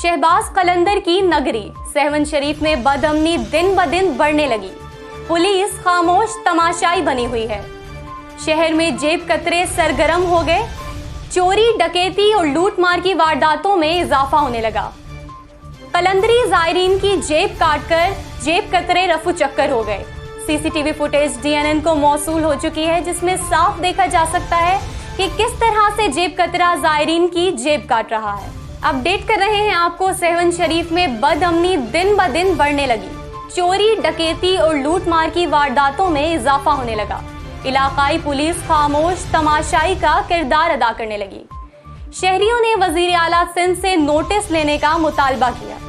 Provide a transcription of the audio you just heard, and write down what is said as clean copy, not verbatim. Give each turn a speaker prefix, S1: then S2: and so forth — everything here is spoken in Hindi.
S1: शहबाज कलंदर की नगरी सहवन शरीफ में बदअमनी दिन ब दिन बढ़ने लगी। पुलिस खामोश तमाशाई बनी हुई है। शहर में जेब कतरे सरगर्म हो गए। चोरी, डकैती और लूटमार की वारदातों में इजाफा होने लगा। कलंदरी जायरीन की जेब काटकर जेब कतरे रफू चक्कर हो गए। सीसीटीवी फुटेज DNN को मौसूल हो चुकी है, जिसमें साफ देखा जा सकता है कि किस तरह से जेब कतरा जायरीन की जेब काट रहा है। अपडेट कर रहे हैं आपको, सहवन शरीफ में बदअमनी दिन ब दिन बढ़ने लगी। चोरी, डकैती और लूटमार की वारदातों में इजाफा होने लगा। इलाकाई पुलिस खामोश तमाशाई का किरदार अदा करने लगी। शहरियों ने वजीर आला सिंध से नोटिस लेने का मुतालबा किया।